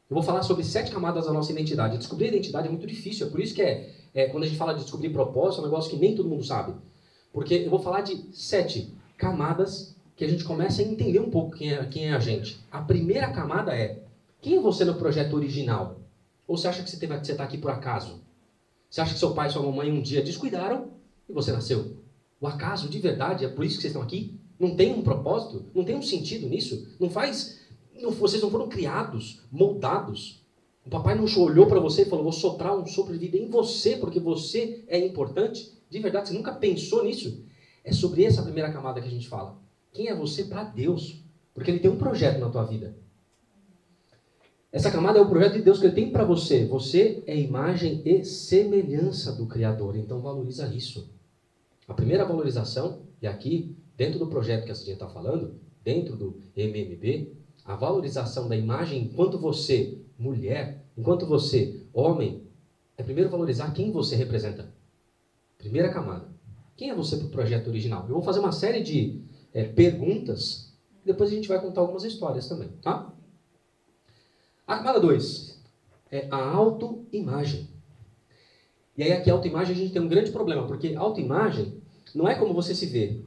Eu vou falar sobre 7 camadas da nossa identidade. Descobrir a identidade é muito difícil, é por isso que quando a gente fala de descobrir propósito, é um negócio que nem todo mundo sabe. Porque eu vou falar de 7 camadas que a gente começa a entender um pouco quem é a gente. A primeira camada é, quem é você no projeto original? Ou você acha que você está aqui por acaso? Você acha que seu pai e sua mamãe um dia descuidaram e você nasceu? O acaso de verdade é por isso que vocês estão aqui? Não tem um propósito? Não tem um sentido nisso? Vocês não foram criados, moldados. O papai não olhou para você e falou, vou soprar um sopro de vida em você, porque você é importante. De verdade, você nunca pensou nisso? É sobre essa primeira camada que a gente fala. Quem é você para Deus? Porque Ele tem um projeto na tua vida. Essa camada é o projeto de Deus que Ele tem para você. Você é imagem e semelhança do Criador. Então valoriza isso. A primeira valorização, e aqui, dentro do projeto que a Cidinha está falando, dentro do MMB, a valorização da imagem enquanto você, mulher, enquanto você, homem, é primeiro valorizar quem você representa. Primeira camada. Quem é você para o projeto original? Eu vou fazer uma série de perguntas, e depois a gente vai contar algumas histórias também, tá? A camada 2 é a autoimagem. E aí aqui a autoimagem a gente tem um grande problema, porque autoimagem não é como você se vê.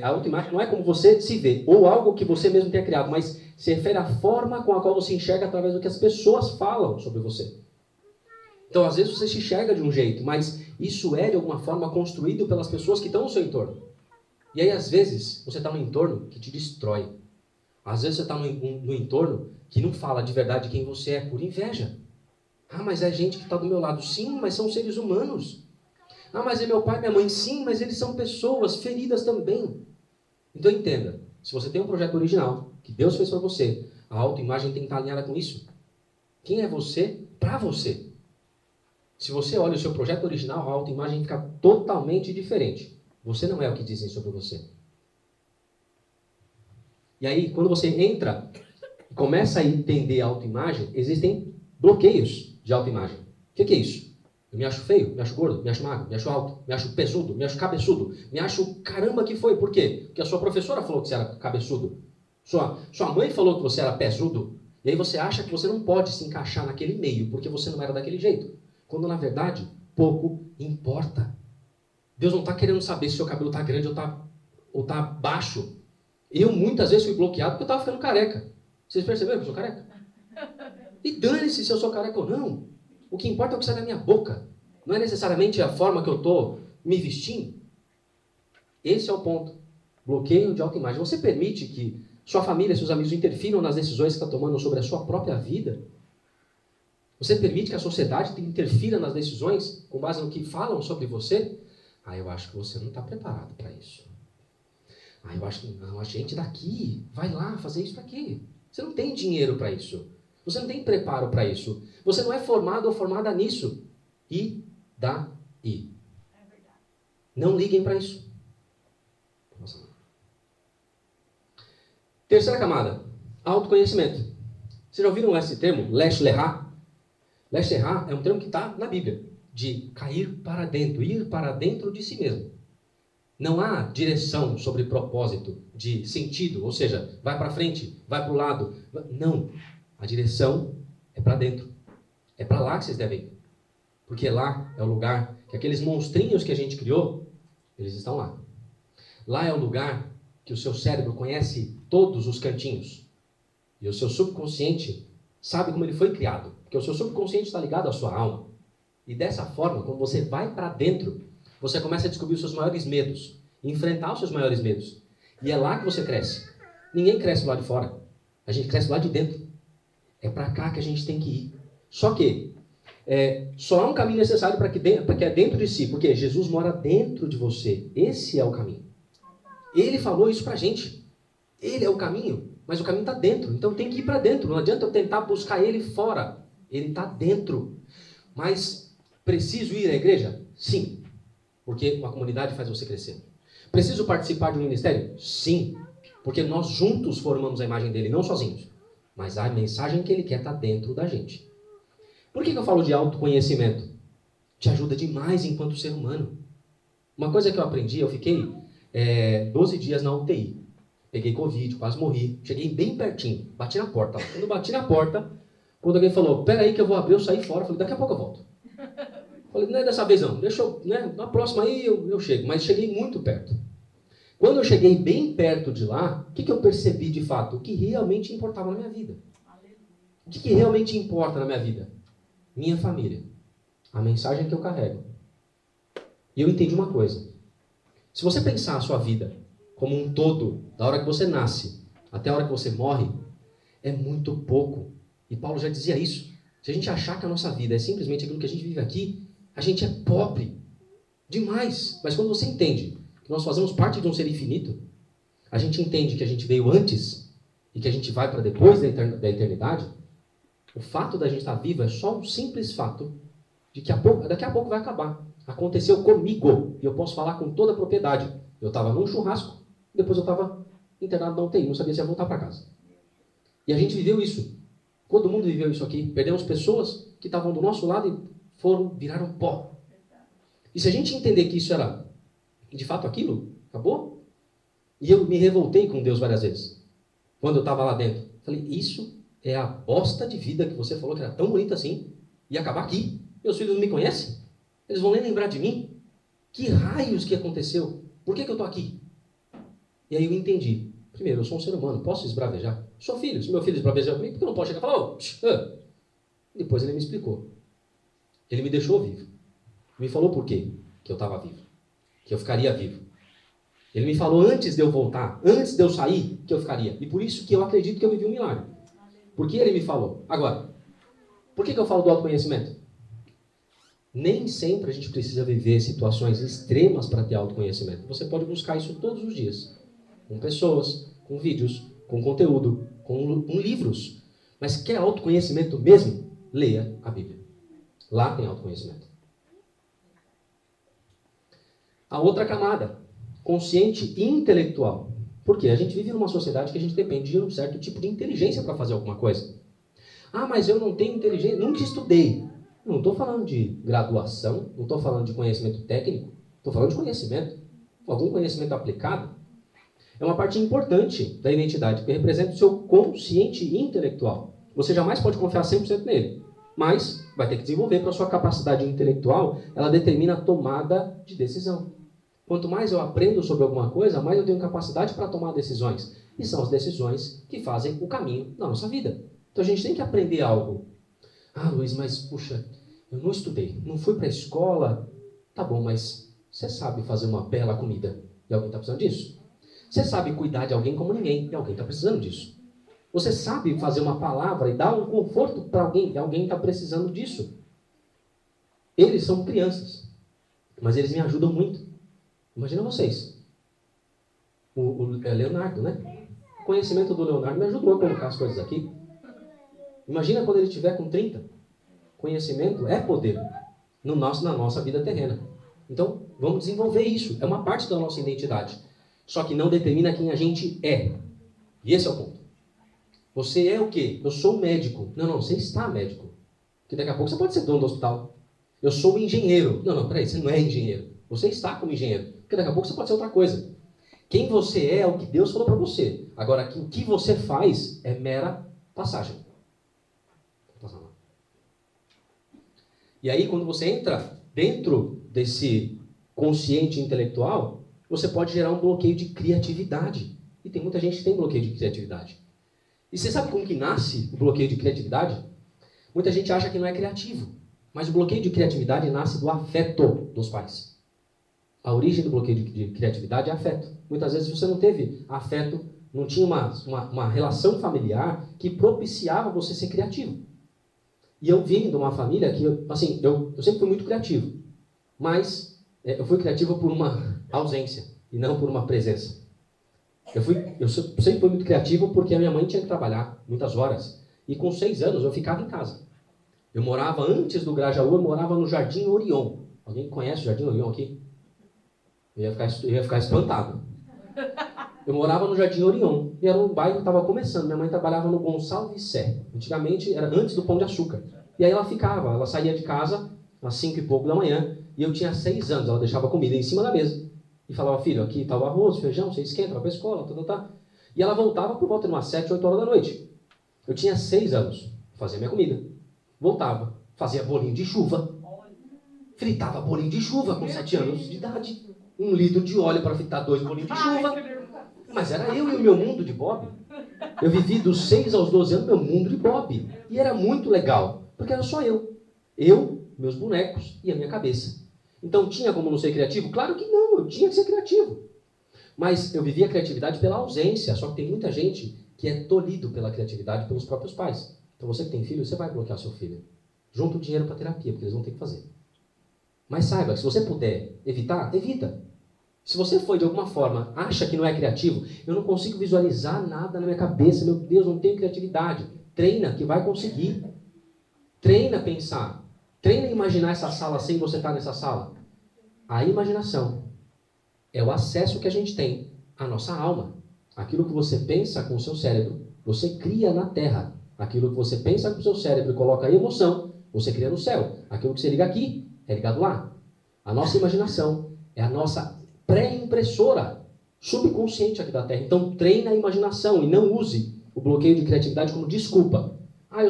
A autoimagem não é como você se vê, ou algo que você mesmo tenha criado, mas se refere à forma com a qual você enxerga através do que as pessoas falam sobre você. Então, às vezes você se enxerga de um jeito, mas isso é de alguma forma construído pelas pessoas que estão no seu entorno. E aí, às vezes, você está num entorno que te destrói. Às vezes você está num entorno que não fala de verdade quem você é, por inveja. Ah, mas é gente que está do meu lado. Sim, mas são seres humanos. Ah, mas é meu pai e minha mãe. Sim, mas eles são pessoas feridas também. Então entenda, se você tem um projeto original, que Deus fez para você, a autoimagem tem que estar alinhada com isso. Quem é você para você? Se você olha o seu projeto original, a autoimagem fica totalmente diferente. Você não é o que dizem sobre você. E aí, quando você entra e começa a entender a autoimagem, existem bloqueios de autoimagem. O que é isso? Eu me acho feio, me acho gordo, me acho magro, me acho alto, me acho pesudo, me acho cabeçudo, me acho caramba que foi. Por quê? Porque a sua professora falou que você era cabeçudo. Sua mãe falou que você era pesudo. E aí você acha que você não pode se encaixar naquele meio, porque você não era daquele jeito. Quando, na verdade, pouco importa. Deus não está querendo saber se seu cabelo está grande ou está baixo. Eu, muitas vezes, fui bloqueado porque eu estava ficando careca. Vocês perceberam que eu sou careca? E dane-se se eu sou careca ou não. O que importa é o que sai da minha boca. Não é necessariamente a forma que eu estou me vestindo. Esse é o ponto. Bloqueio de autoimagem. Você permite que sua família, seus amigos interfiram nas decisões que está tomando sobre a sua própria vida? Você permite que a sociedade interfira nas decisões com base no que falam sobre você? Eu acho que você não está preparado para isso. Eu acho que não, a gente daqui vai lá fazer isso para quê? Você não tem dinheiro para isso. Você não tem preparo para isso. Você não é formado ou formada nisso. E daí? É verdade. Não liguem para isso. Nossa. Terceira camada. Autoconhecimento. Vocês já ouviram esse termo? Lesh Lehá? Lesh Lehá é um termo que está na Bíblia. De cair para dentro. Ir para dentro de si mesmo. Não há direção sobre propósito de sentido. Ou seja, vai para frente, vai para o lado. Não. A direção é para dentro. É para lá que vocês devem ir. Porque lá é o lugar que aqueles monstrinhos que a gente criou, eles estão lá. Lá é o lugar que o seu cérebro conhece todos os cantinhos. E o seu subconsciente sabe como ele foi criado. Porque o seu subconsciente está ligado à sua alma. E dessa forma, quando você vai para dentro, você começa a descobrir os seus maiores medos. Enfrentar os seus maiores medos. E é lá que você cresce. Ninguém cresce do lado de fora. A gente cresce do lado de dentro. É para cá que a gente tem que ir. Só que só há um caminho necessário para que é dentro de si. Porque Jesus mora dentro de você. Esse é o caminho. Ele falou isso para a gente. Ele é o caminho. Mas o caminho está dentro. Então tem que ir para dentro. Não adianta eu tentar buscar ele fora. Ele está dentro. Mas preciso ir à igreja? Sim. Porque uma comunidade faz você crescer. Preciso participar de um ministério? Sim. Porque nós juntos formamos a imagem dele, não sozinhos. Mas a mensagem que ele quer está dentro da gente. Por que eu falo de autoconhecimento? Te ajuda demais enquanto ser humano. Uma coisa que eu aprendi, eu fiquei 12 dias na UTI. Peguei Covid, quase morri. Cheguei bem pertinho, bati na porta. Quando bati na porta, Quando alguém falou, peraí que eu vou abrir, eu saí fora. Eu falei, daqui a pouco eu volto. Eu falei, não é dessa vez não, deixa eu, né? Na próxima aí eu chego. Mas cheguei muito perto. Quando eu cheguei bem perto de lá, o que eu percebi de fato? O que realmente importava na minha vida. O que realmente importa na minha vida? Minha família. A mensagem que eu carrego. E eu entendi uma coisa. Se você pensar a sua vida como um todo, da hora que você nasce até a hora que você morre, é muito pouco. E Paulo já dizia isso. Se a gente achar que a nossa vida é simplesmente aquilo que a gente vive aqui, a gente é pobre demais. Mas quando você entende que nós fazemos parte de um ser infinito, a gente entende que a gente veio antes e que a gente vai para depois da eternidade, o fato da gente estar vivo é só um simples fato de que daqui a pouco vai acabar. Aconteceu comigo, e eu posso falar com toda a propriedade. Eu estava num churrasco, depois eu estava internado na UTI, não sabia se ia voltar para casa. E a gente viveu isso. Todo mundo viveu isso aqui. Perdemos pessoas que estavam do nosso lado e viraram pó. E se a gente entender que isso era, de fato, aquilo, acabou. E eu me revoltei com Deus várias vezes. Quando eu estava lá dentro. Falei, isso é a bosta de vida que você falou que era tão bonita assim, e acabar aqui. Meus filhos não me conhecem. Eles vão nem lembrar de mim. Que raios que aconteceu? Por que eu estou aqui? E aí eu entendi. Primeiro, eu sou um ser humano, posso esbravejar? Sou filho. Se meu filho esbravejar comigo, por que eu não posso chegar e falar, Depois ele me explicou. Ele me deixou vivo. Me falou por quê que eu estava vivo. Que eu ficaria vivo. Ele me falou antes de eu voltar, antes de eu sair, que eu ficaria. E por isso que eu acredito que eu vivi um milagre. Porque ele me falou. Agora, por que eu falo do autoconhecimento? Nem sempre a gente precisa viver situações extremas para ter autoconhecimento. Você pode buscar isso todos os dias. Com pessoas, com vídeos, com conteúdo, com livros. Mas quer autoconhecimento mesmo? Leia a Bíblia. Lá tem autoconhecimento. A outra camada, consciente e intelectual. Por quê? A gente vive numa sociedade que a gente depende de um certo tipo de inteligência para fazer alguma coisa. Ah, mas eu não tenho inteligência, nunca estudei. Não estou falando de graduação, não estou falando de conhecimento técnico, estou falando de conhecimento. Algum conhecimento aplicado. É uma parte importante da identidade, que representa o seu consciente intelectual. Você jamais pode confiar 100% nele, mas vai ter que desenvolver para a sua capacidade intelectual, ela determina a tomada de decisão. Quanto mais eu aprendo sobre alguma coisa, mais eu tenho capacidade para tomar decisões. E são as decisões que fazem o caminho da nossa vida. Então a gente tem que aprender algo. Ah, Luiz, mas puxa, eu não estudei, não fui para a escola. Tá bom, mas você sabe fazer uma bela comida e alguém está precisando disso? Você sabe cuidar de alguém como ninguém e alguém está precisando disso? Você sabe fazer uma palavra e dar um conforto para alguém e alguém está precisando disso? Eles são crianças, mas eles me ajudam muito. Imagina vocês. O Leonardo, né? O conhecimento do Leonardo me ajudou a colocar as coisas aqui. Imagina quando ele estiver com 30. Conhecimento é poder na nossa vida terrena. Então, vamos desenvolver isso. É uma parte da nossa identidade. Só que não determina quem a gente é. E esse é o ponto. Você é o quê? Eu sou médico. Não, você está médico. Porque daqui a pouco você pode ser dono do hospital. Eu sou engenheiro. Não, peraí, você não é engenheiro. Você está como engenheiro. Porque daqui a pouco você pode ser outra coisa. Quem você é o que Deus falou para você. Agora, o que você faz é mera passagem. E aí, quando você entra dentro desse consciente intelectual, você pode gerar um bloqueio de criatividade. E tem muita gente que tem bloqueio de criatividade. E você sabe como que nasce o bloqueio de criatividade? Muita gente acha que não é criativo. Mas o bloqueio de criatividade nasce do afeto dos pais. A origem do bloqueio de criatividade é afeto. Muitas vezes você não teve afeto, não tinha uma relação familiar que propiciava você ser criativo. E eu vim de uma família que, eu sempre fui muito criativo. Mas eu fui criativo por uma ausência e não por uma presença. Eu sempre fui muito criativo porque a minha mãe tinha que trabalhar muitas horas. E com 6 anos eu ficava em casa. Eu morava, antes do Grajaú, eu morava no Jardim Orion. Alguém conhece o Jardim Orion aqui? Eu ia ficar espantado. Eu morava no Jardim Orion. E era um bairro que estava começando. Minha mãe trabalhava no Gonçalves Sé. Antigamente, era antes do Pão de Açúcar. E aí ela saía de casa às 5 e pouco da manhã. E eu tinha 6 anos. Ela deixava comida em cima da mesa. E falava, filho, aqui está o arroz, feijão, você esquenta, vai para a escola, tá. E ela voltava por volta de umas 7, 8 horas da noite. Eu tinha 6 anos. fazia minha comida, voltava, fazia bolinho de chuva, fritava bolinho de chuva com 7 anos de idade. 1 litro de óleo para fritar 2 bolinhos de chuva. Mas era eu e o meu mundo de Bob. Eu vivi dos 6 aos 12 anos meu mundo de Bob. E era muito legal, porque era só eu. Eu, meus bonecos e a minha cabeça. Então tinha como não ser criativo? Claro que não, eu tinha que ser criativo. Mas eu vivia a criatividade pela ausência, só que tem muita gente que é tolhido pela criatividade pelos próprios pais. Então você que tem filho, você vai bloquear seu filho. Junta o dinheiro para terapia, porque eles vão ter que fazer. Mas saiba que se você puder evitar, evita. Se você foi de alguma forma, acha que não é criativo, eu não consigo visualizar nada na minha cabeça, meu Deus, não tenho criatividade. Treina que vai conseguir. Treina pensar. Treina imaginar essa sala sem você estar nessa sala. A imaginação é o acesso que a gente tem à nossa alma. Aquilo que você pensa com o seu cérebro, você cria na terra. Aquilo que você pensa com o seu cérebro e coloca a emoção, você cria no céu. Aquilo que você liga aqui, é ligado lá. A nossa imaginação é a nossa pré-impressora subconsciente aqui da Terra. Então treina a imaginação e não use o bloqueio de criatividade como desculpa. Ah,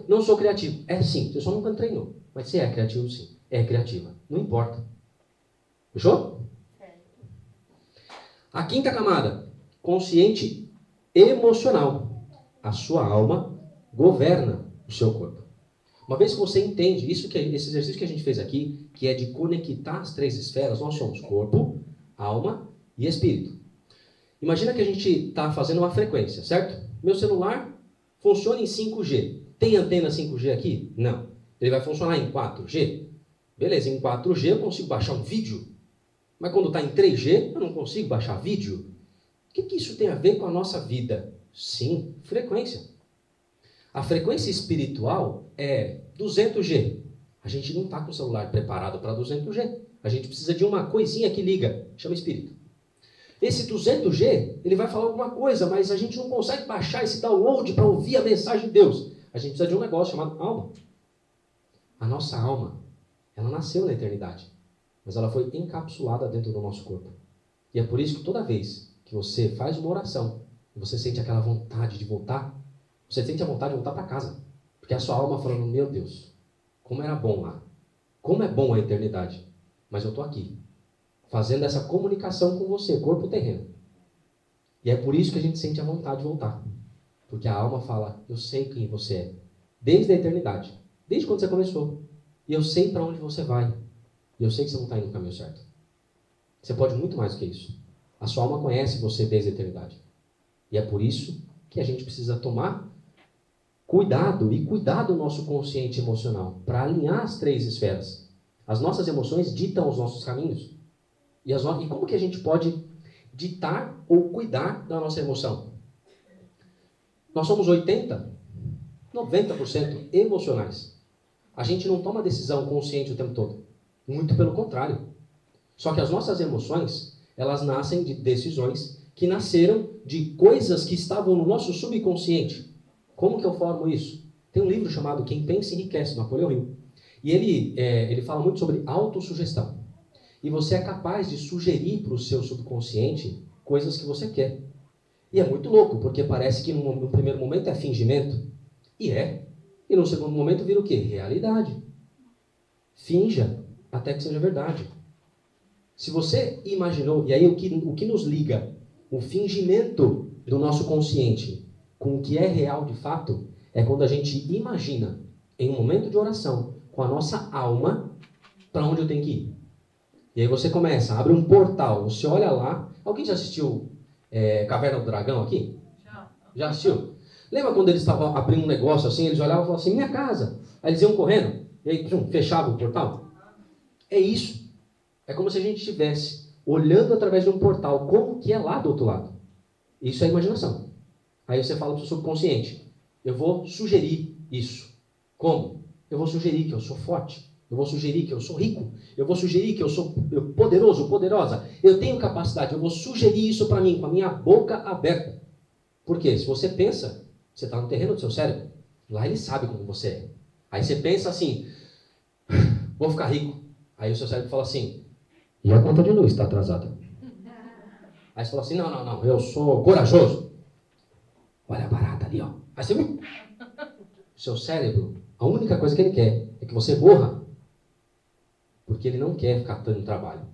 não sou criativo. É sim, você só nunca treinou. Mas você é criativo sim. É criativa. Não importa. Fechou? A quinta camada, consciente emocional. A sua alma governa o seu corpo. Uma vez que você entende esse exercício que a gente fez aqui, que é de conectar as 3 esferas, nós somos corpo, alma e espírito. Imagina que a gente está fazendo uma frequência, certo? Meu celular funciona em 5G. Tem antena 5G aqui? Não. Ele vai funcionar em 4G? Beleza, em 4G eu consigo baixar um vídeo. Mas quando está em 3G, eu não consigo baixar vídeo. O que isso tem a ver com a nossa vida? Sim, frequência. A frequência espiritual é 200G. A gente não está com o celular preparado para 200G. A gente precisa de uma coisinha que liga, chama espírito. Esse 200G, ele vai falar alguma coisa, mas a gente não consegue baixar esse download para ouvir a mensagem de Deus. A gente precisa de um negócio chamado alma. A nossa alma, ela nasceu na eternidade, mas ela foi encapsulada dentro do nosso corpo. E é por isso que toda vez que você faz uma oração, e você sente aquela vontade de voltar, você sente a vontade de voltar para casa. Porque a sua alma falando, meu Deus, como era bom lá. Como é bom a eternidade. Mas eu estou aqui, fazendo essa comunicação com você, corpo terreno. E é por isso que a gente sente a vontade de voltar. Porque a alma fala, eu sei quem você é. Desde a eternidade. Desde quando você começou. E eu sei para onde você vai. E eu sei que você não está indo no caminho certo. Você pode muito mais do que isso. A sua alma conhece você desde a eternidade. E é por isso que a gente precisa tomar cuidado e cuidar do nosso consciente emocional para alinhar as 3 esferas. As nossas emoções ditam os nossos caminhos. E como que a gente pode ditar ou cuidar da nossa emoção? Nós somos 90% emocionais. A gente não toma decisão consciente o tempo todo. Muito pelo contrário. Só que as nossas emoções, elas nascem de decisões que nasceram de coisas que estavam no nosso subconsciente. Como que eu formo isso? Tem um livro chamado Quem Pensa Enriquece, do Napoleão Hill. E ele fala muito sobre autossugestão. E você é capaz de sugerir para o seu subconsciente coisas que você quer. E é muito louco, porque parece que no primeiro momento é fingimento. E é. E no segundo momento vira o quê? Realidade. Finja até que seja verdade. Se você imaginou, e aí o que nos liga, o fingimento do nosso consciente com o que é real de fato, é quando a gente imagina, em um momento de oração, com a nossa alma, para onde eu tenho que ir. E aí você começa, abre um portal, você olha lá. Alguém já assistiu Caverna do Dragão aqui? Já assistiu? Lembra quando eles estavam abrindo um negócio assim, eles olhavam e falavam assim, minha casa. Aí eles iam correndo, e aí fechava o portal. É isso. É como se a gente estivesse olhando através de um portal, como que é lá do outro lado. Isso é imaginação. Aí você fala para o seu subconsciente, eu vou sugerir isso. Como? Eu vou sugerir que eu sou forte. Eu vou sugerir que eu sou rico. Eu vou sugerir que eu sou poderoso, poderosa. Eu tenho capacidade. Eu vou sugerir isso para mim, com a minha boca aberta. Por quê? Se você pensa, você está no terreno do seu cérebro. Lá ele sabe como você é. Aí você pensa assim, vou ficar rico. Aí o seu cérebro fala assim, e a conta de luz está atrasada. Aí você fala assim, não, eu sou corajoso. Olha a barata ali, ó. Aí você o seu cérebro, a única coisa que ele quer é que você morra. Porque ele não quer ficar dando trabalho.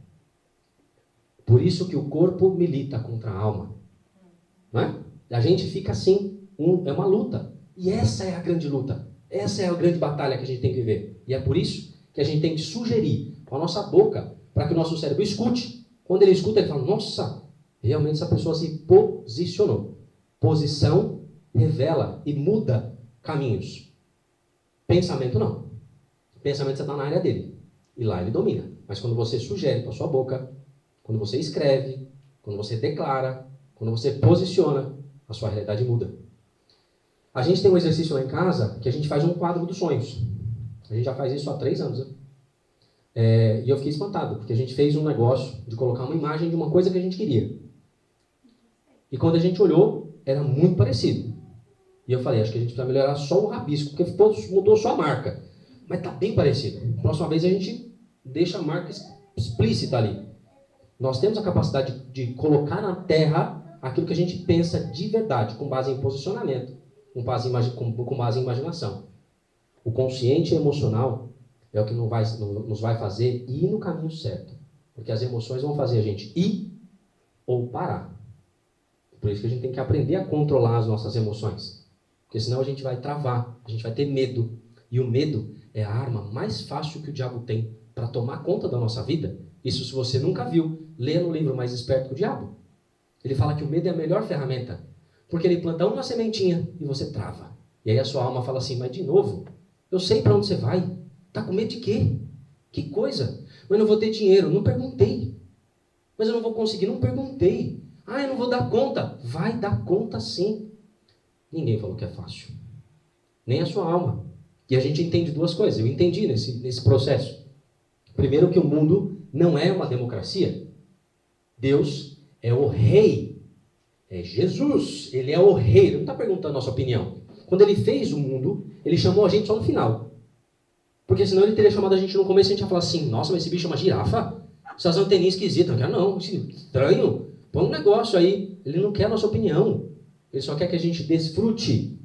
Por isso que o corpo milita contra a alma. Não é? A gente fica assim, é uma luta. E essa é a grande luta. Essa é a grande batalha que a gente tem que viver. E é por isso que a gente tem que sugerir com a nossa boca para que o nosso cérebro escute. Quando ele escuta, ele fala, nossa, realmente essa pessoa se posicionou. Posição revela e muda caminhos. Pensamento não. Pensamento você está na área dele. E lá ele domina. Mas quando você sugere com a sua boca, quando você escreve, quando você declara, quando você posiciona, a sua realidade muda. A gente tem um exercício lá em casa que a gente faz um quadro dos sonhos. A gente já faz isso há 3 anos. Né? E eu fiquei espantado, porque a gente fez um negócio de colocar uma imagem de uma coisa que a gente queria. E quando a gente olhou, era muito parecido. E eu falei, acho que a gente precisa melhorar só o rabisco, porque mudou só a marca. Mas está bem parecido. Próxima vez a gente deixa a marca explícita ali. Nós temos a capacidade de colocar na terra aquilo que a gente pensa de verdade, com base em posicionamento, com base em imaginação. O consciente e emocional é o que nos vai fazer ir no caminho certo. Porque as emoções vão fazer a gente ir ou parar. Por isso que a gente tem que aprender a controlar as nossas emoções. Porque senão a gente vai travar, a gente vai ter medo. E o medo é a arma mais fácil que o diabo tem para tomar conta da nossa vida. Isso se você nunca viu, lê no livro Mais Esperto que o Diabo. Ele fala que o medo é a melhor ferramenta. Porque ele planta uma sementinha e você trava. E aí a sua alma fala assim, mas de novo, eu sei para onde você vai. Tá com medo de quê? Que coisa? Mas não vou ter dinheiro. Não perguntei. Mas eu não vou conseguir. Não perguntei. Ah, eu não vou dar conta. Vai dar conta sim. Ninguém falou que é fácil. Nem a sua alma. E a gente entende 2 coisas. Eu entendi nesse processo. Primeiro que o mundo não é uma democracia. Deus é o rei. É Jesus. Ele é o rei. Ele não está perguntando a nossa opinião. Quando ele fez o mundo, ele chamou a gente só no final. Porque senão ele teria chamado a gente no começo e a gente ia falar assim, nossa, mas esse bicho é uma girafa? Essas anteninhas esquisitas. Não, estranho. Põe um negócio aí. Ele não quer a nossa opinião. Ele só quer que a gente desfrute.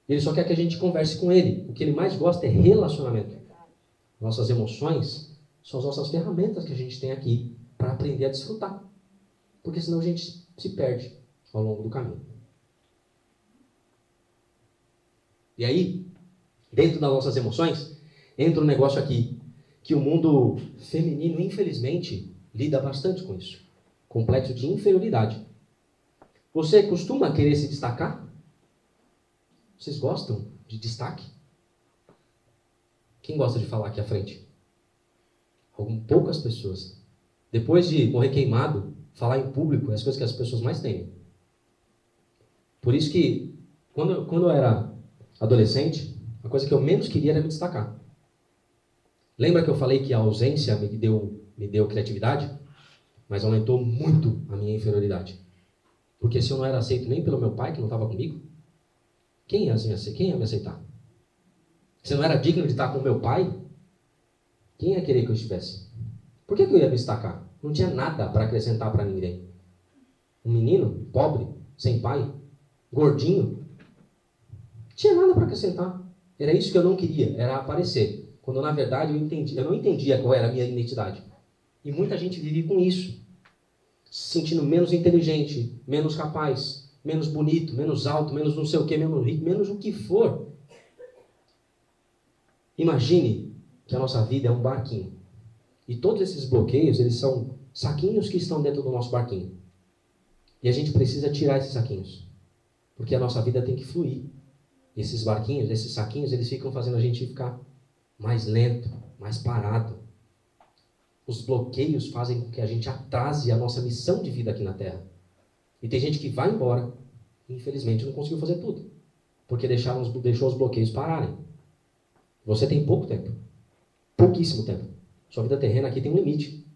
Ele só quer que a gente converse com ele. O que ele mais gosta é relacionamento. Nossas emoções são as nossas ferramentas que a gente tem aqui para aprender a desfrutar. Porque senão a gente se perde ao longo do caminho. E aí, dentro das nossas emoções, entra um negócio aqui, que o mundo feminino, infelizmente, lida bastante com isso. Complexo de inferioridade. Você costuma querer se destacar? Vocês gostam de destaque? Quem gosta de falar aqui à frente? Poucas pessoas. Depois de morrer queimado, falar em público é as coisas que as pessoas mais temem. Por isso que, quando eu era adolescente, a coisa que eu menos queria era me destacar. Lembra que eu falei que a ausência me deu criatividade? Mas aumentou muito a minha inferioridade. Porque se eu não era aceito nem pelo meu pai, que não estava comigo, quem ia me aceitar? Se eu não era digno de estar com meu pai, quem ia querer que eu estivesse? Por que eu ia me destacar? Não tinha nada para acrescentar para ninguém. Um menino, pobre, sem pai, gordinho, não tinha nada para acrescentar. Era isso que eu não queria, era aparecer. Quando na verdade eu não entendia qual era a minha identidade. E muita gente vive com isso. Se sentindo menos inteligente, menos capaz, menos bonito, menos alto, menos não sei o que, menos rico, menos o que for. Imagine que a nossa vida é um barquinho. E todos esses bloqueios, eles são saquinhos que estão dentro do nosso barquinho. E a gente precisa tirar esses saquinhos. Porque a nossa vida tem que fluir. Esses barquinhos, esses saquinhos, eles ficam fazendo a gente ficar mais lento, mais parado. Os bloqueios fazem com que a gente atrase a nossa missão de vida aqui na Terra. E tem gente que vai embora e infelizmente não conseguiu fazer tudo. Porque deixou os bloqueios pararem. Você tem pouco tempo. Pouquíssimo tempo. Sua vida terrena aqui tem um limite.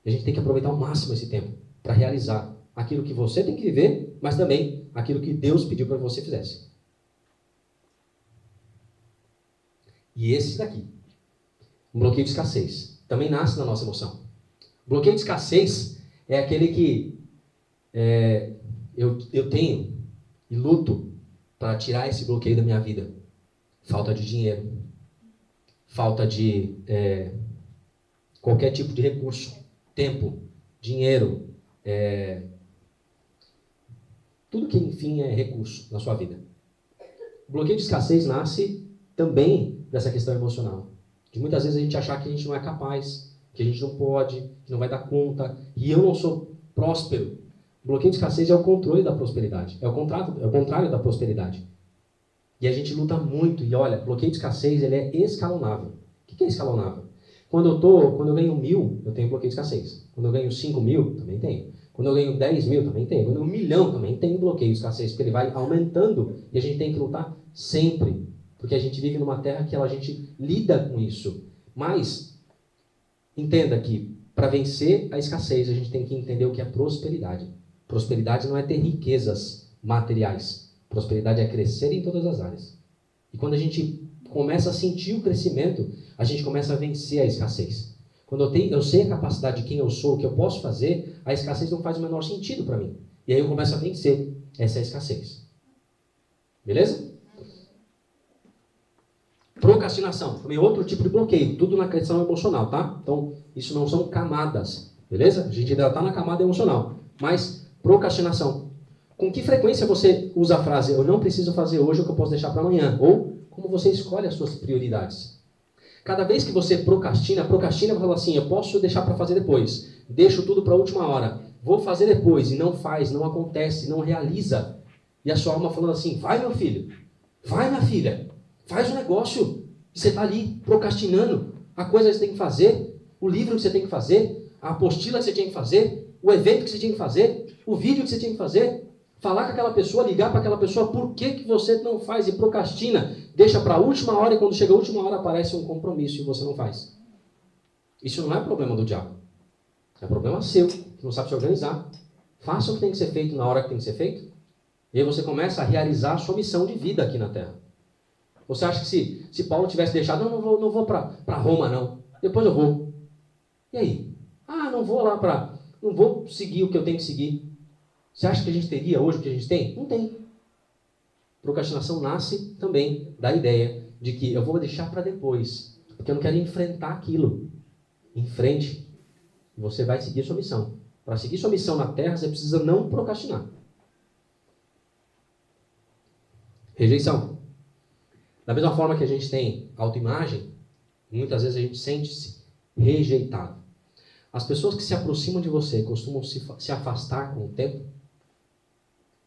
E a gente tem que aproveitar ao máximo esse tempo para realizar aquilo que você tem que viver, mas também aquilo que Deus pediu para que você fizesse. E esse daqui, um bloqueio de escassez, também nasce na nossa emoção. O bloqueio de escassez é aquele que eu tenho e luto para tirar esse bloqueio da minha vida. falta de dinheiro, falta de qualquer tipo de recurso, tempo, dinheiro, tudo que, enfim, é recurso na sua vida. O bloqueio de escassez nasce também dessa questão emocional. De muitas vezes a gente achar que a gente não é capaz, que a gente não pode, que não vai dar conta, e eu não sou próspero. O bloqueio de escassez é o controle da prosperidade, é o contrário da prosperidade. E a gente luta muito, e olha, bloqueio de escassez ele é escalonável. O que é escalonável? Quando eu ganho 1.000, eu tenho bloqueio de escassez. Quando eu ganho 5.000, também tenho. Quando eu ganho 10.000, também tenho. Quando eu ganho 1 milhão, também tenho bloqueio de escassez, porque ele vai aumentando e a gente tem que lutar sempre. Porque a gente vive numa terra que a gente lida com isso. Mas, entenda que para vencer a escassez, a gente tem que entender o que é prosperidade. Prosperidade não é ter riquezas materiais. Prosperidade é crescer em todas as áreas. E quando a gente começa a sentir o crescimento, a gente começa a vencer a escassez. Quando eu sei a capacidade de quem eu sou, o que eu posso fazer, a escassez não faz o menor sentido para mim. E aí eu começo a vencer essa escassez. Beleza? Procrastinação, também outro tipo de bloqueio, tudo na questão emocional, tá? Então, isso não são camadas, beleza? A gente ainda está na camada emocional. Mas, procrastinação. Com que frequência você usa a frase, eu não preciso fazer hoje o que eu posso deixar para amanhã? Ou, como você escolhe as suas prioridades? Cada vez que você procrastina fala assim, eu posso deixar para fazer depois. Deixo tudo para a última hora. Vou fazer depois. E não faz, não acontece, não realiza. E a sua alma falando assim, vai meu filho, vai minha filha, faz o negócio. Você está ali procrastinando a coisa que você tem que fazer, o livro que você tem que fazer, a apostila que você tinha que fazer, o evento que você tinha que fazer, o vídeo que você tinha que fazer. Falar com aquela pessoa, ligar para aquela pessoa, por que você não faz e procrastina? Deixa para a última hora e quando chega a última hora aparece um compromisso e você não faz. Isso não é problema do diabo. É problema seu, que não sabe se organizar. Faça o que tem que ser feito na hora que tem que ser feito. E aí você começa a realizar a sua missão de vida aqui na Terra. Você acha que se Paulo tivesse deixado, não vou para Roma não, depois eu vou. E aí? Não vou seguir o que eu tenho que seguir. Você acha que a gente teria hoje o que a gente tem? Não tem. Procrastinação nasce também da ideia de que eu vou deixar para depois, porque eu não quero enfrentar aquilo. Enfrente. Você vai seguir sua missão. Para seguir sua missão na Terra, você precisa não procrastinar. Rejeição. Da mesma forma que a gente tem autoimagem, muitas vezes a gente sente-se rejeitado. As pessoas que se aproximam de você costumam se afastar com o tempo.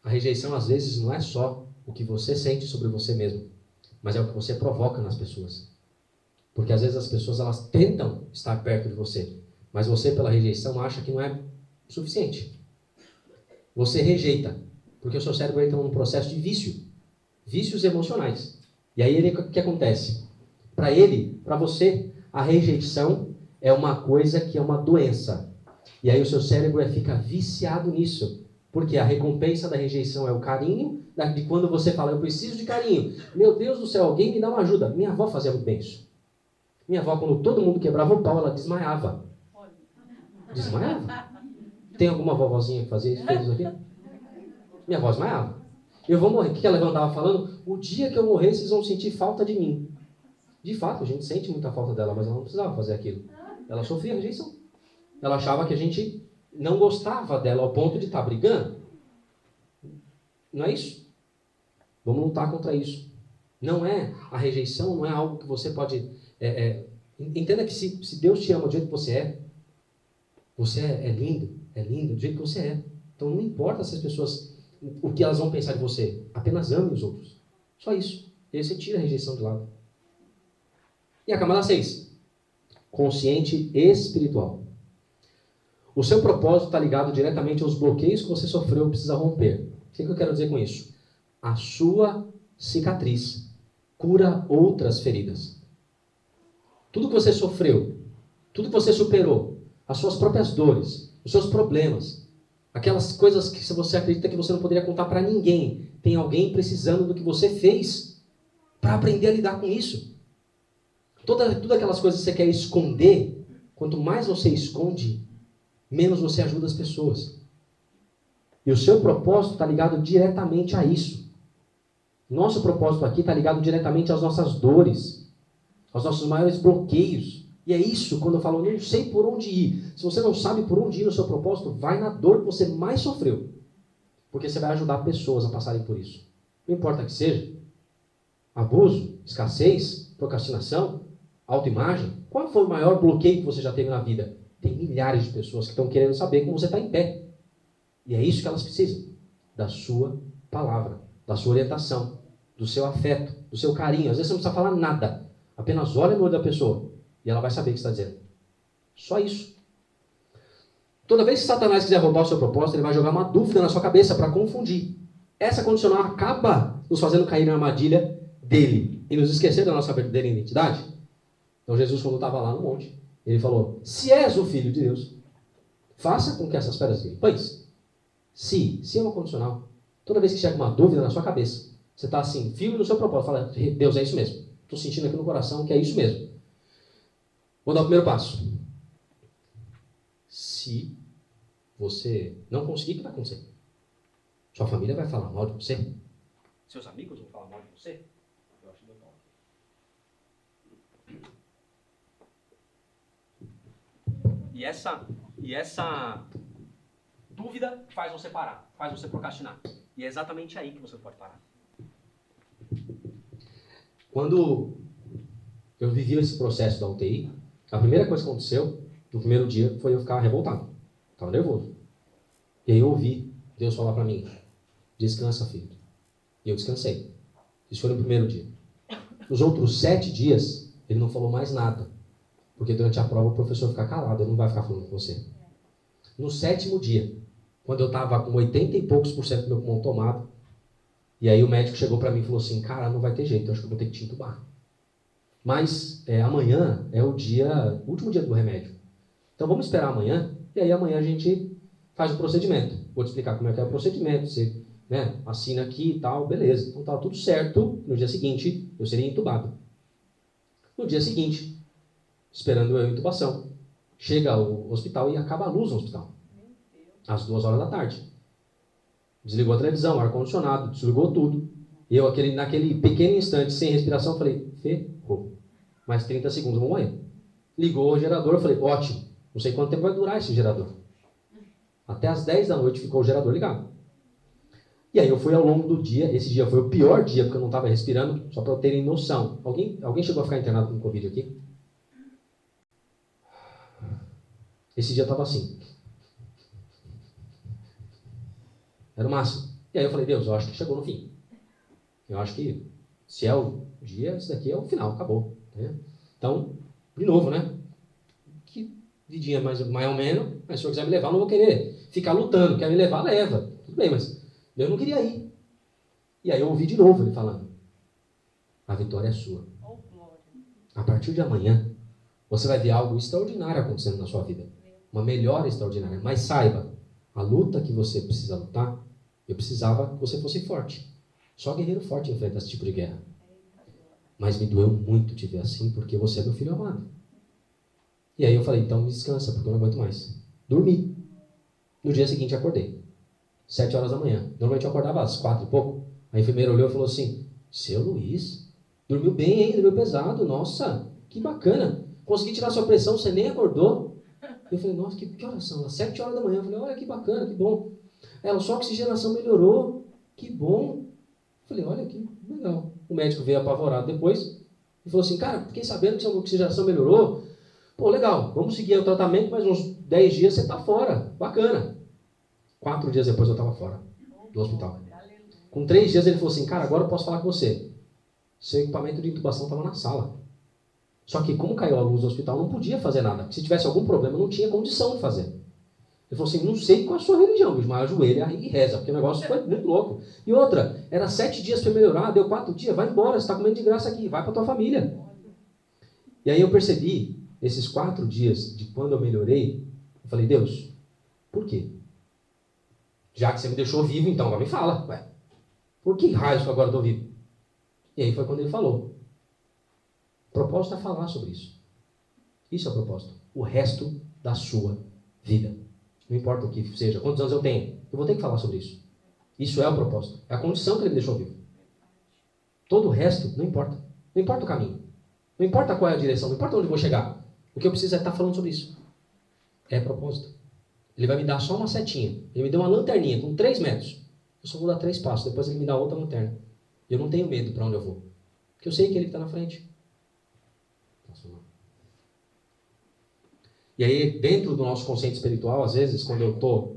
A rejeição, às vezes, não é só o que você sente sobre você mesmo, mas é o que você provoca nas pessoas. Porque, às vezes, as pessoas elas tentam estar perto de você, mas você, pela rejeição, acha que não é suficiente. Você rejeita, porque o seu cérebro entra num processo de vícios emocionais. E aí, o que acontece? Para você, a rejeição é uma coisa que é uma doença. E aí, o seu cérebro fica viciado nisso. Porque a recompensa da rejeição é o carinho, de quando você fala, eu preciso de carinho. Meu Deus do céu, alguém me dá uma ajuda. Minha avó fazia muito bem isso. Minha avó, quando todo mundo quebrava o pau, ela desmaiava. Desmaiava? Tem alguma vovozinha que fazia isso aqui? Minha avó desmaiava. Eu vou morrer. O que ela levantava falando? O dia que eu morrer, vocês vão sentir falta de mim. De fato, a gente sente muita falta dela, mas ela não precisava fazer aquilo. Ela sofria rejeição. Ela achava que a gente não gostava dela ao ponto de estar brigando. Não é isso? Vamos lutar contra isso. Não é a rejeição, não é algo que você pode... entenda que se Deus te ama do jeito que você é lindo, do jeito que você é. Então não importa se as pessoas, o que elas vão pensar de você. Apenas ame os outros. Só isso. E aí você tira a rejeição de lado. E a camada 6. Consciente espiritual. O seu propósito está ligado diretamente aos bloqueios que você sofreu e precisa romper. O que eu quero dizer com isso? A sua cicatriz cura outras feridas. Tudo que você sofreu, tudo que você superou, as suas próprias dores, os seus problemas, aquelas coisas que você acredita que você não poderia contar para ninguém, tem alguém precisando do que você fez para aprender a lidar com isso. Todas aquelas coisas que você quer esconder, quanto mais você esconde, menos você ajuda as pessoas. E o seu propósito está ligado diretamente a isso. Nosso propósito aqui está ligado diretamente às nossas dores, aos nossos maiores bloqueios. E é isso, quando eu falo, eu não sei por onde ir. Se você não sabe por onde ir no seu propósito, vai na dor que você mais sofreu. Porque você vai ajudar pessoas a passarem por isso. Não importa que seja. Abuso, escassez, procrastinação, autoimagem. Qual foi o maior bloqueio que você já teve na vida? Tem milhares de pessoas que estão querendo saber como você está em pé. E é isso que elas precisam. Da sua palavra, da sua orientação, do seu afeto, do seu carinho. Às vezes você não precisa falar nada. Apenas olha no olho da pessoa e ela vai saber o que você está dizendo. Só isso. Toda vez que Satanás quiser roubar o seu propósito, ele vai jogar uma dúvida na sua cabeça para confundir. Essa condicional acaba nos fazendo cair na armadilha dele e nos esquecer da nossa verdadeira identidade. Então Jesus, quando estava lá no monte, ele falou, se és o Filho de Deus, faça com que essas pedras virem pães. Se é uma condicional. Toda vez que chega uma dúvida na sua cabeça, você está assim, firme no seu propósito, fala, Deus, é isso mesmo. Estou sentindo aqui no coração que é isso mesmo. Vou dar o primeiro passo. Se você não conseguir, o que vai acontecer? Sua família vai falar mal de você? Seus amigos vão falar mal de você? Eu acho legal. E essa dúvida faz você parar, faz você procrastinar. E é exatamente aí que você pode parar. Quando eu vivi esse processo da UTI, a primeira coisa que aconteceu no primeiro dia foi eu ficar revoltado. Estava nervoso. E aí eu ouvi Deus falar para mim, descansa, filho. E eu descansei. Isso foi no primeiro dia. Nos outros 7 dias, ele não falou mais nada. Porque durante a prova o professor fica calado, ele não vai ficar falando com você. No 7º dia, quando eu estava com 80 e poucos % do meu pulmão tomado, e aí o médico chegou para mim e falou assim, cara, não vai ter jeito, eu acho que eu vou ter que te entubar. Mas amanhã é o último dia do remédio. Então vamos esperar amanhã, e aí amanhã a gente faz o procedimento. Vou te explicar como é que é o procedimento, você assina aqui e tal, beleza. Então estava tudo certo, no dia seguinte eu seria entubado. No dia seguinte, esperando eu a intubação, chega ao hospital e acaba a luz no hospital. Às 2 horas da tarde. Desligou a televisão, ar-condicionado, desligou tudo. E eu, naquele pequeno instante, sem respiração, falei, ferrou. Mais 30 segundos, eu vou morrer. Ligou o gerador, eu falei, ótimo. Não sei quanto tempo vai durar esse gerador. Até às 10 da noite ficou o gerador ligado. E aí eu fui ao longo do dia, esse dia foi o pior dia, porque eu não estava respirando, só para eu terem noção. Alguém chegou a ficar internado com Covid aqui? Esse dia eu estava assim. Era o máximo. E aí eu falei, Deus, eu acho que chegou no fim. Eu acho que se é o dia, esse daqui é o final, acabou. Né? Então, de novo, né? Que vidinha mais ou menos, mas se o senhor quiser me levar, eu não vou querer ficar lutando. Quer me levar, leva. Tudo bem, mas eu não queria ir. E aí eu ouvi de novo ele falando, a vitória é sua. A partir de amanhã, você vai ver algo extraordinário acontecendo na sua vida. Uma melhora extraordinária. Mas saiba, a luta que você precisa lutar, eu precisava que você fosse forte. Só guerreiro forte enfrenta esse tipo de guerra. Mas me doeu muito te ver assim, porque você é meu filho amado. E aí eu falei, então me descansa, porque eu não aguento mais. Dormi. No dia seguinte acordei. 7 horas da manhã. Normalmente eu acordava às 4 e pouco. A enfermeira olhou e falou assim, seu Luiz, dormiu bem, hein? Dormiu pesado. Nossa, que bacana. Consegui tirar sua pressão, você nem acordou. Eu falei, nossa, que horas são? Às 7 horas da manhã. Eu falei, olha que bacana, que bom. Ela, sua oxigenação melhorou. Que bom. Eu falei, olha que legal. O médico veio apavorado depois e falou assim, cara, fiquei sabendo que sua oxigenação melhorou. Pô, legal, vamos seguir o tratamento, mas uns 10 dias você está fora. Bacana. 4 dias depois eu estava fora do hospital. Com 3 dias ele falou assim, cara, agora eu posso falar com você. Seu equipamento de intubação estava na sala. Só que como caiu a luz do hospital, não podia fazer nada. Porque se tivesse algum problema, não tinha condição de fazer. Ele falou assim, não sei qual é a sua religião, bicho, mas ajoelha e reza, porque o negócio foi muito louco. E outra, era 7 dias para melhorar, deu 4 dias, vai embora, você está comendo de graça aqui, vai para tua família. E aí eu percebi, esses 4 dias de quando eu melhorei, eu falei, Deus, por quê? Já que você me deixou vivo, então agora me fala. Ué, por que raios que agora eu estou vivo? E aí foi quando ele falou. O propósito é falar sobre isso. Isso é o propósito. O resto da sua vida. Não importa o que seja, quantos anos eu tenho, eu vou ter que falar sobre isso. Isso é o propósito. É a condição que ele me deixou vivo. Todo o resto não importa. Não importa o caminho. Não importa qual é a direção. Não importa onde eu vou chegar. O que eu preciso é estar falando sobre isso. É propósito. Ele vai me dar só uma setinha. Ele me deu uma lanterninha com 3 metros. Eu só vou dar 3 passos. Depois ele me dá outra lanterna. Eu não tenho medo para onde eu vou. Porque eu sei que ele está na frente. E aí, dentro do nosso consciente espiritual, às vezes, quando eu estou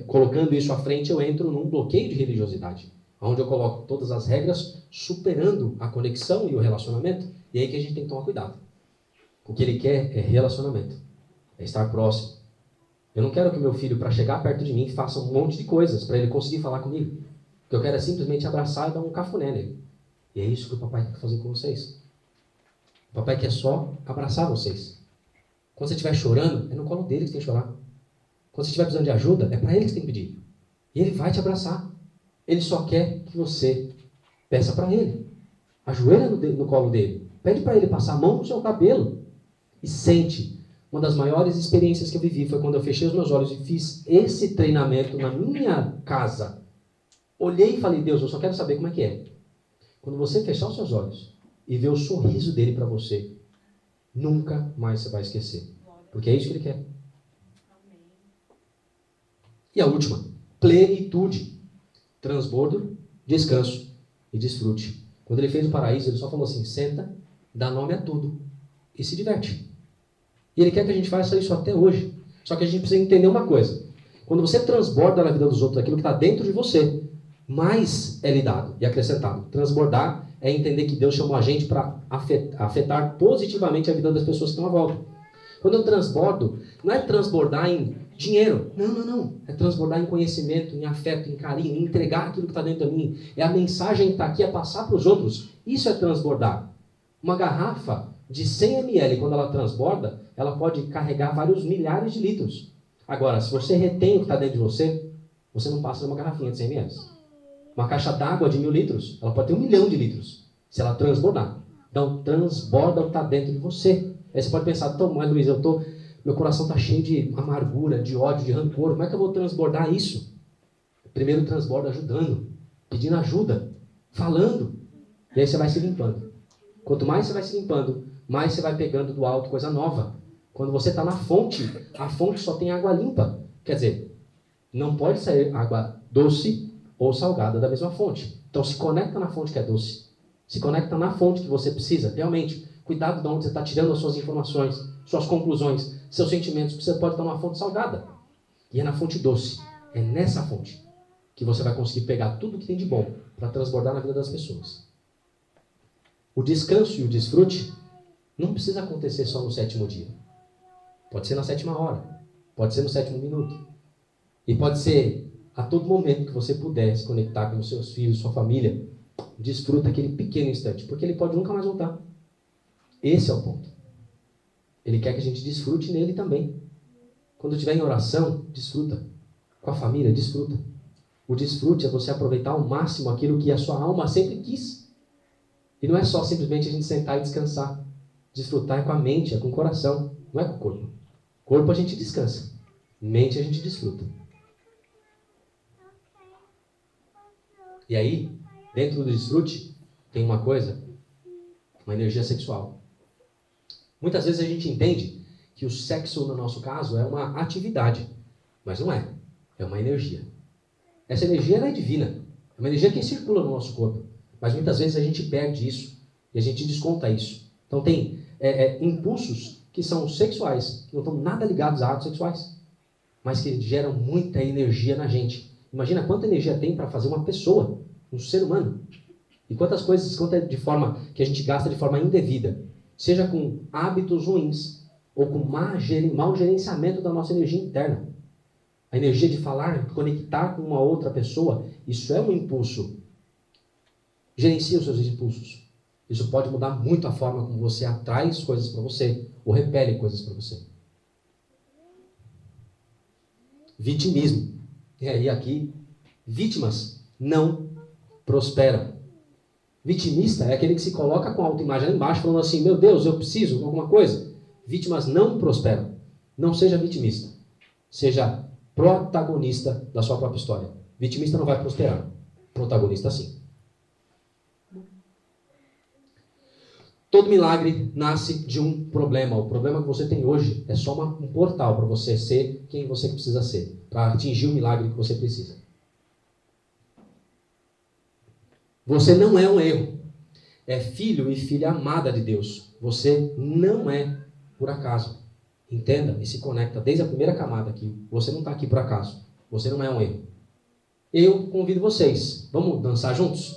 colocando isso à frente, eu entro num bloqueio de religiosidade. Onde eu coloco todas as regras superando a conexão e o relacionamento. E aí que a gente tem que tomar cuidado. O que ele quer é relacionamento. É estar próximo. Eu não quero que o meu filho, para chegar perto de mim, faça um monte de coisas para ele conseguir falar comigo. O que eu quero é simplesmente abraçar e dar um cafuné nele. E é isso que o papai quer fazer com vocês. O papai quer só abraçar vocês. Quando você estiver chorando, é no colo dele que você tem que chorar. Quando você estiver precisando de ajuda, é para ele que você tem que pedir. E ele vai te abraçar. Ele só quer que você peça para ele. Ajoelha no colo dele. Pede para ele passar a mão no seu cabelo. E sente. Uma das maiores experiências que eu vivi foi quando eu fechei os meus olhos e fiz esse treinamento na minha casa. Olhei e falei, Deus, eu só quero saber como é que é. Quando você fechar os seus olhos e ver o sorriso dele para você, nunca mais você vai esquecer. Porque é isso que ele quer. E a última, plenitude. Transbordo, descanso e desfrute. Quando ele fez o paraíso, ele só falou assim, senta, dá nome a tudo e se diverte. E ele quer que a gente faça isso até hoje. Só que a gente precisa entender uma coisa. Quando você transborda na vida dos outros aquilo que está dentro de você, mais é lhe dado e acrescentado. Transbordar é entender que Deus chamou a gente para afetar positivamente a vida das pessoas que estão à volta. Quando eu transbordo, não é transbordar em dinheiro. Não. É transbordar em conhecimento, em afeto, em carinho, em entregar aquilo que está dentro de mim. É a mensagem que está aqui, é passar para os outros. Isso é transbordar. Uma garrafa de 100 ml, quando ela transborda, ela pode carregar vários milhares de litros. Agora, se você retém o que está dentro de você, você não passa numa garrafinha de 100 ml. Uma caixa d'água de 1000 litros, ela pode ter 1 milhão de litros, se ela transbordar. Então, transborda o que está dentro de você. Aí você pode pensar, então, mas Luiz, meu coração está cheio de amargura, de ódio, de rancor. Como é que eu vou transbordar isso? Primeiro transborda ajudando, pedindo ajuda, falando. E aí você vai se limpando. Quanto mais você vai se limpando, mais você vai pegando do alto coisa nova. Quando você está na fonte, a fonte só tem água limpa. Quer dizer, não pode sair água doce ou salgada da mesma fonte. Então se conecta na fonte que é doce. Se conecta na fonte que você precisa. Realmente, cuidado de onde você está tirando as suas informações, suas conclusões, seus sentimentos, porque você pode estar numa fonte salgada. E é na fonte doce. É nessa fonte que você vai conseguir pegar tudo que tem de bom para transbordar na vida das pessoas. O descanso e o desfrute não precisa acontecer só no 7º dia. Pode ser na 7ª hora. Pode ser no 7º minuto. E pode ser a todo momento que você puder se conectar com os seus filhos, sua família. Desfruta aquele pequeno instante, porque ele pode nunca mais voltar. Esse é o ponto. Ele quer que a gente desfrute nele também. Quando estiver em oração, desfruta. Com a família, desfruta. O desfrute é você aproveitar ao máximo aquilo que a sua alma sempre quis. E não é só simplesmente a gente sentar e descansar. Desfrutar é com a mente, é com o coração, não é com o corpo. Corpo a gente descansa. Mente a gente desfruta. E aí, dentro do desfrute, tem uma coisa, uma energia sexual. Muitas vezes a gente entende que o sexo, no nosso caso, é uma atividade. Mas não é. É uma energia. Essa energia ela é divina. É uma energia que circula no nosso corpo. Mas muitas vezes a gente perde isso. E a gente desconta isso. Então tem impulsos que são sexuais, que não estão nada ligados a atos sexuais. Mas que geram muita energia na gente. Imagina quanta energia tem para fazer uma pessoa, um ser humano. E quantas coisas, de forma que a gente gasta de forma indevida. Seja com hábitos ruins, ou com mau gerenciamento da nossa energia interna. A energia de falar, conectar com uma outra pessoa, isso é um impulso. Gerencie os seus impulsos. Isso pode mudar muito a forma como você atrai as coisas para você, ou repele coisas para você. Vitimismo. E aí aqui, vítimas não prosperam. Vitimista é aquele que se coloca com a autoimagem lá embaixo, falando assim, meu Deus, eu preciso de alguma coisa. Vítimas não prosperam. Não seja vitimista. Seja protagonista da sua própria história. Vitimista não vai prosperar. Protagonista sim. Todo milagre nasce de um problema. O problema que você tem hoje é só um portal para você ser quem você precisa ser, para atingir o milagre que você precisa. Você não é um erro. É filho e filha amada de Deus. Você não é por acaso. Entenda e se conecta desde a primeira camada aqui. Você não está aqui por acaso. Você não é um erro. Eu convido vocês. Vamos dançar juntos?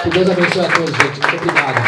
Que Deus abençoe a todos, gente. Muito obrigado.